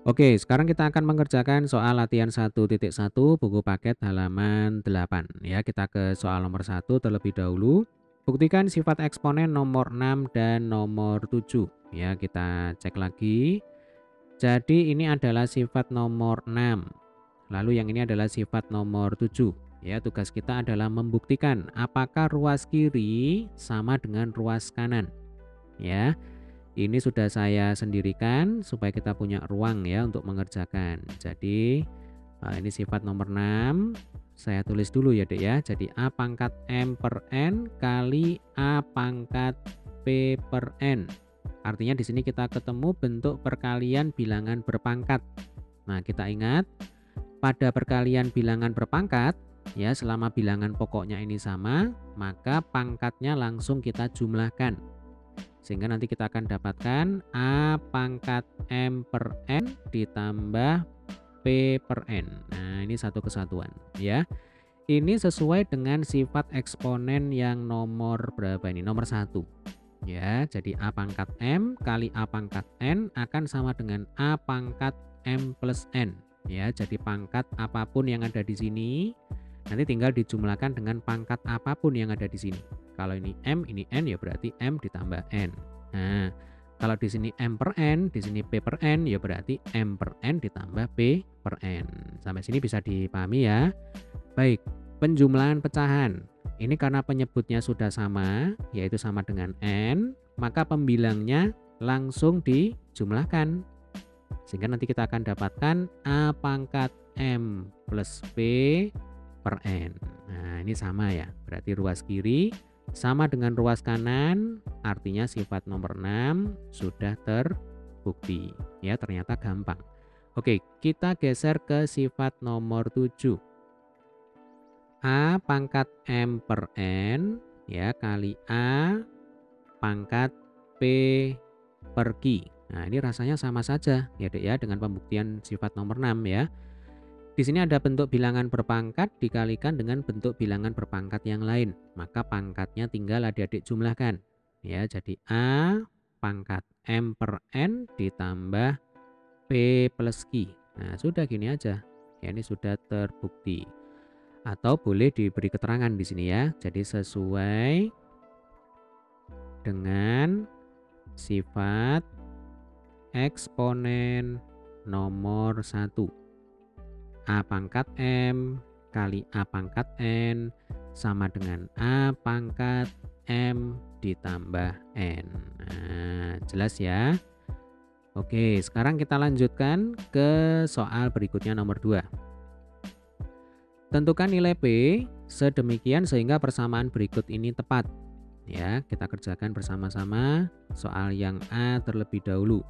Oke, sekarang kita akan mengerjakan soal latihan 1.1 buku paket halaman 8 ya. Kita ke soal nomor 1 terlebih dahulu. Buktikan sifat eksponen nomor 6 dan nomor 7. Ya, kita cek lagi. Jadi ini adalah sifat nomor 6. Lalu yang ini adalah sifat nomor 7. Ya, tugas kita adalah membuktikan apakah ruas kiri sama dengan ruas kanan. Ya. Ini sudah saya sendirikan supaya kita punya ruang ya untuk mengerjakan. Jadi, ini sifat nomor 6. Saya tulis dulu ya, Dek, ya. Jadi A pangkat M per N kali A pangkat P per N. Artinya di sini kita ketemu bentuk perkalian bilangan berpangkat. Nah, kita ingat pada perkalian bilangan berpangkat, ya selama bilangan pokoknya ini sama, maka pangkatnya langsung kita jumlahkan. Sehingga nanti kita akan dapatkan A pangkat M per N ditambah P per N. Nah, ini satu kesatuan ya. Ini sesuai dengan sifat eksponen yang nomor berapa ini? Nomor 1. Ya, jadi A pangkat M kali A pangkat N akan sama dengan A pangkat M plus N. Ya, jadi pangkat apapun yang ada di sini nanti tinggal dijumlahkan dengan pangkat apapun yang ada di sini. Kalau ini M, ini N, ya berarti M ditambah N. Nah, kalau di sini M per N, di sini P per N, ya berarti M per N ditambah P per N. Sampai sini bisa dipahami ya. Baik, penjumlahan pecahan. Ini karena penyebutnya sudah sama, yaitu sama dengan N, maka pembilangnya langsung dijumlahkan. Sehingga nanti kita akan dapatkan A pangkat M plus P per N. Nah, ini sama ya. Berarti ruas kiri sama dengan ruas kanan, artinya sifat nomor 6 sudah terbukti. Ya, ternyata gampang. Oke, kita geser ke sifat nomor 7. A pangkat M per N ya kali A pangkat P per Q. Nah, ini rasanya sama saja ya, Dek, ya dengan pembuktian sifat nomor 6 ya. Di sini ada bentuk bilangan berpangkat dikalikan dengan bentuk bilangan berpangkat yang lain. Maka pangkatnya tinggal adik-adik jumlahkan. Ya, jadi A pangkat M per N ditambah P plus Q. Nah, sudah gini aja. Ya, ini sudah terbukti. Atau boleh diberi keterangan di sini ya. Jadi sesuai dengan sifat eksponen nomor 1. A pangkat M kali A pangkat N sama dengan A pangkat M ditambah N. Nah, jelas ya. Oke, sekarang kita lanjutkan ke soal berikutnya nomor 2. Tentukan nilai P sedemikian sehingga persamaan berikut ini tepat. Ya, kita kerjakan bersama-sama soal yang A terlebih dahulu.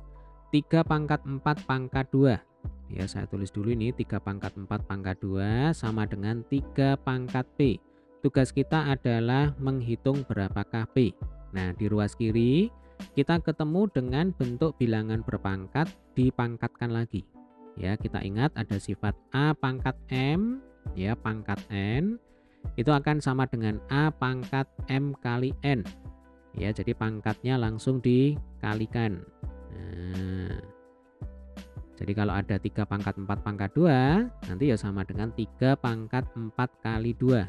3 pangkat 4 pangkat 2. Ya, saya tulis dulu ini 3 pangkat 4 pangkat 2 sama dengan 3 pangkat P. Tugas kita adalah menghitung berapakah P. Nah, di ruas kiri kita ketemu dengan bentuk bilangan berpangkat dipangkatkan lagi. Ya, kita ingat ada sifat A pangkat M, ya pangkat N itu akan sama dengan A pangkat M kali N. Ya, jadi pangkatnya langsung dikalikan. Nah, jadi kalau ada 3 pangkat 4 pangkat 2, nanti ya sama dengan 3 pangkat 4 kali 2.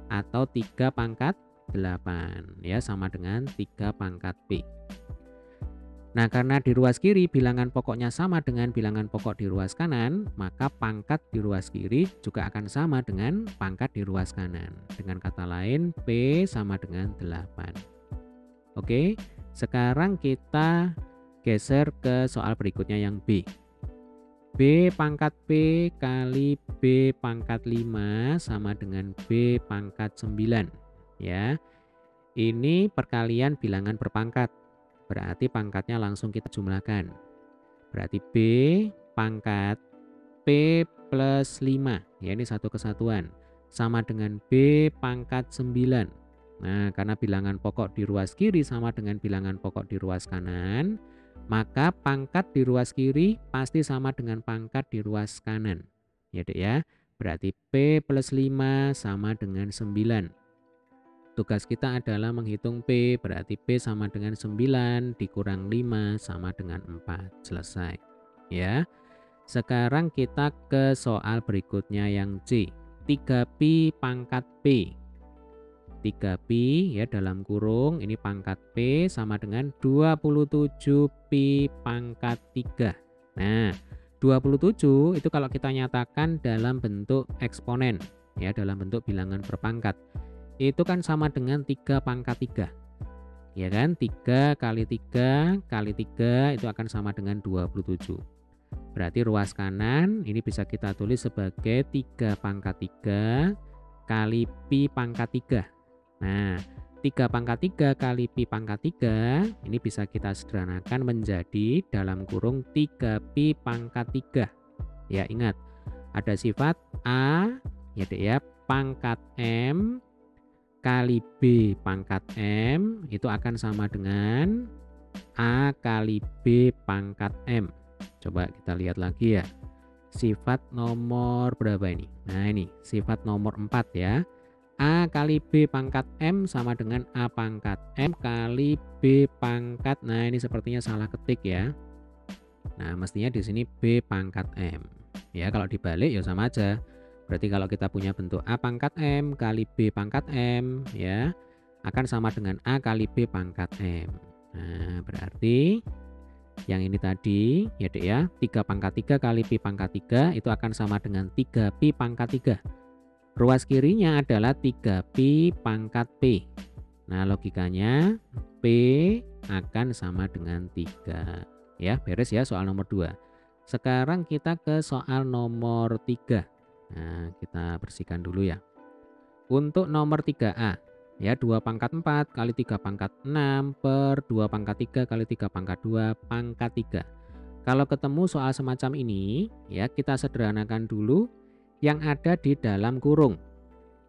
Atau 3 pangkat 8. Ya, sama dengan 3 pangkat P. Nah, karena di ruas kiri bilangan pokoknya sama dengan bilangan pokok di ruas kanan, maka pangkat di ruas kiri juga akan sama dengan pangkat di ruas kanan. Dengan kata lain, P sama dengan 8. Oke, sekarang kita geser ke soal berikutnya yang B. B pangkat P kali B pangkat 5 sama dengan B pangkat 9. Ya, ini perkalian bilangan berpangkat. Berarti pangkatnya langsung kita jumlahkan. Berarti B pangkat P plus 5. Ya, ini satu kesatuan. Sama dengan B pangkat 9. Nah, karena bilangan pokok di ruas kiri sama dengan bilangan pokok di ruas kanan, maka pangkat di ruas kiri pasti sama dengan pangkat di ruas kanan. Ya, Dek ya. Berarti P plus 5 sama dengan 9. Tugas kita adalah menghitung P, berarti P sama dengan 9 dikurang 5 sama dengan 4. Selesai. Ya. Sekarang kita ke soal berikutnya yang C. 3pi pangkat P. 3pi ya dalam kurung ini pangkat P sama dengan 27pi pangkat 3. Nah, 27 itu kalau kita nyatakan dalam bentuk eksponen ya, dalam bentuk bilangan berpangkat. Itu kan sama dengan 3 pangkat 3. Ya kan? 3 kali 3 kali 3 itu akan sama dengan 27. Berarti ruas kanan ini bisa kita tulis sebagai 3 pangkat 3 kali pi pangkat 3. Nah, 3 pangkat 3 kali pi pangkat 3 ini bisa kita sederhanakan menjadi dalam kurung 3pi pangkat 3. Ya, ingat ada sifat A ya Dek ya, pangkat M kali B pangkat M itu akan sama dengan A kali B pangkat M. Coba kita lihat lagi ya. Sifat nomor berapa ini? Nah ini sifat nomor 4 ya. A kali B pangkat M sama dengan A pangkat M kali B pangkat. Nah ini sepertinya salah ketik ya. Nah mestinya di sini B pangkat M. Ya kalau dibalik ya sama aja. Berarti kalau kita punya bentuk A pangkat M kali B pangkat M ya akan sama dengan A kali B pangkat M. Nah berarti yang ini tadi ya Dek ya 3 pangkat 3 kali pi pangkat 3 itu akan sama dengan 3 pi pangkat 3. Ruas kirinya adalah 3 pi pangkat P. Nah logikanya P akan sama dengan 3. Ya beres ya soal nomor 2. Sekarang kita ke soal nomor 3. Nah kita bersihkan dulu ya. Untuk nomor 3A ya 2 pangkat 4 kali 3 pangkat 6 per 2 pangkat 3 kali 3 pangkat 2 pangkat 3. Kalau ketemu soal semacam ini ya kita sederhanakan dulu yang ada di dalam kurung.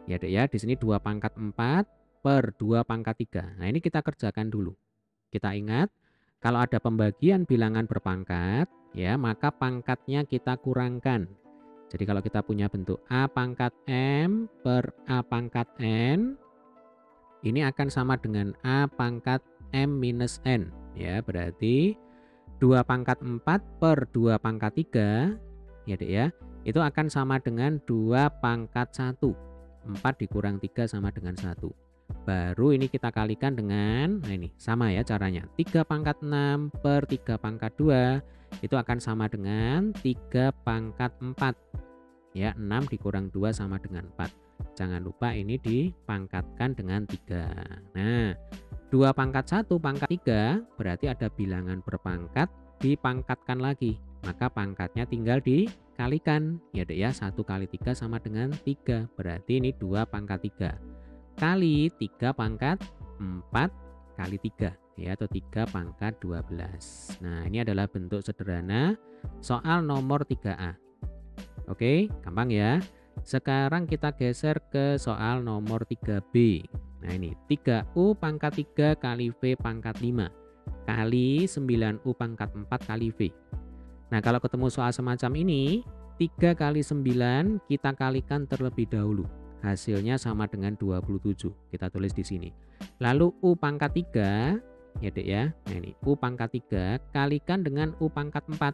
Ya Dek ya di sini 2 pangkat 4 per 2 pangkat 3. Nah ini kita kerjakan dulu. Kita ingat kalau ada pembagian bilangan berpangkat ya maka pangkatnya kita kurangkan. Jadi kalau kita punya bentuk A pangkat M per A pangkat N ini akan sama dengan A pangkat M minus N. Ya berarti 2 pangkat 4 per 2 pangkat 3 ya Dek ya itu akan sama dengan 2 pangkat 1. 4 dikurang 3 sama dengan 1. Baru ini kita kalikan dengan, nah ini sama ya caranya. 3 pangkat 6 per 3 pangkat 2 itu akan sama dengan 3 pangkat 4. Ya 6 dikurang 2 sama dengan 4. Jangan lupa ini dipangkatkan dengan 3. Nah 2 pangkat 1 pangkat 3 berarti ada bilangan berpangkat dipangkatkan lagi. Maka pangkatnya tinggal dikalikan. Ya Dek ya 1 kali 3 sama dengan 3. Berarti ini 2 pangkat 3. Kali 3 pangkat 4 kali 3. Ya atau 3 pangkat 12. Nah ini adalah bentuk sederhana soal nomor 3A. Oke gampang ya. Sekarang kita geser ke soal nomor 3B. Nah ini 3U pangkat 3 kali V pangkat 5 kali 9U pangkat 4 kali V. Nah kalau ketemu soal semacam ini 3 kali 9 kita kalikan terlebih dahulu. Hasilnya sama dengan 27. Kita tulis di sini. Lalu U pangkat 3 ya Dek ya. Nah ini U pangkat 3 kalikan dengan U pangkat 4.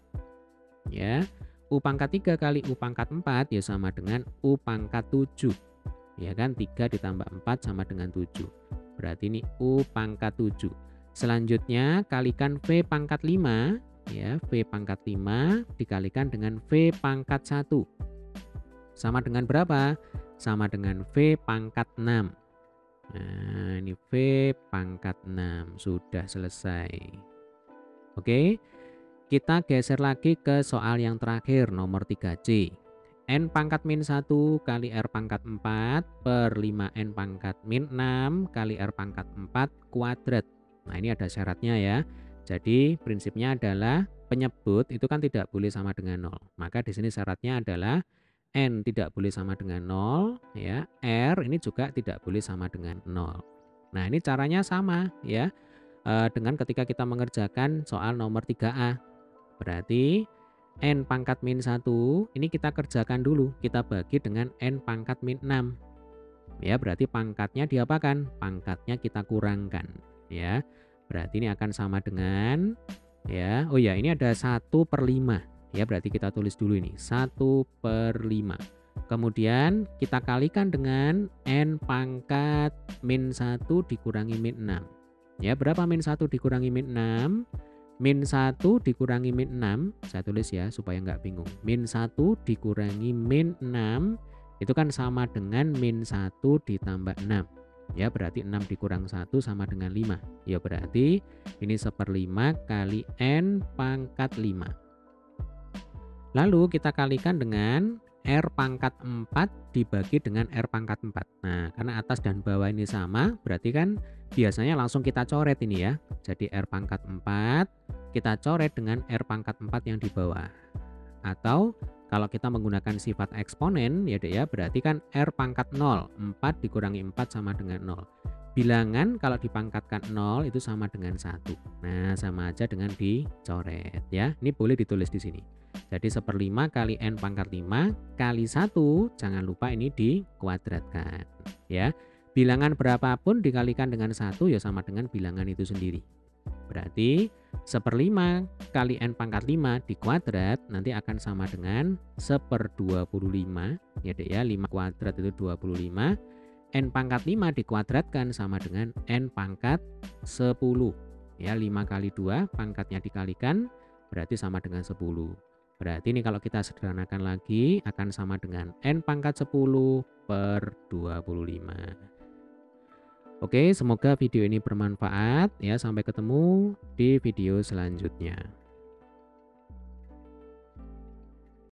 Ya. U pangkat 3 kali U pangkat 4 ya sama dengan U pangkat 7. Ya kan 3 ditambah 4 sama dengan 7. Berarti ini U pangkat 7. Selanjutnya kalikan V pangkat 5. Ya V pangkat 5 dikalikan dengan V pangkat 1. Sama dengan berapa? Sama dengan V pangkat 6. Nah ini V pangkat 6. Sudah selesai. Oke. Kita geser lagi ke soal yang terakhir nomor 3C. N pangkat min 1 kali R pangkat 4 per 5N pangkat min 6 kali R pangkat 4 kuadrat. Nah ini ada syaratnya ya. Jadi prinsipnya adalah penyebut itu kan tidak boleh sama dengan 0. Maka di sini syaratnya adalah N tidak boleh sama dengan 0 ya. R ini juga tidak boleh sama dengan 0. Nah ini caranya sama ya. Dengan ketika kita mengerjakan soal nomor 3A. Berarti N pangkat min 1 ini kita kerjakan dulu. Kita bagi dengan N pangkat min 6. Ya berarti pangkatnya diapakan? Pangkatnya kita kurangkan. Ya berarti ini akan sama dengan ya. Oh ya ini ada 1/5. Ya, berarti kita tulis dulu ini 1/5. Kemudian kita kalikan dengan N pangkat min 1 dikurangi min 6. Ya, berapa min 1 dikurangi min 6? Min 1 dikurangi min 6, saya tulis ya supaya nggak bingung. Min 1 dikurangi min 6 itu kan sama dengan min 1 ditambah 6. Ya, berarti 6 dikurang 1 sama dengan 5. Ya, berarti ini 1/5 kali N pangkat 5. Lalu kita kalikan dengan R pangkat 4 dibagi dengan R pangkat 4. Nah, karena atas dan bawah ini sama, berarti kan biasanya langsung kita coret ini ya. Jadi R pangkat 4 kita coret dengan R pangkat 4 yang di bawah. Atau kalau kita menggunakan sifat eksponen ya Dek ya, berarti kan R pangkat 0, 4 dikurangi 4 sama dengan 0. Bilangan kalau dipangkatkan 0 itu sama dengan 1. Nah, sama aja dengan dicoret ya. Ini boleh ditulis di sini. Jadi 1/5 kali N pangkat 5 kali 1, jangan lupa ini dikuadratkan ya. Bilangan berapapun dikalikan dengan 1 ya sama dengan bilangan itu sendiri. Berarti 1/5 kali N pangkat 5 dikuadrat nanti akan sama dengan 1/25 ya Dek ya. 5 kuadrat itu 25. N pangkat 5 dikuadratkan sama dengan N pangkat 10 ya. 5 kali 2 pangkatnya dikalikan berarti sama dengan 10. Berarti ini kalau kita sederhanakan lagi akan sama dengan N pangkat 10/25. Oke, semoga video ini bermanfaat ya. Sampai ketemu di video selanjutnya.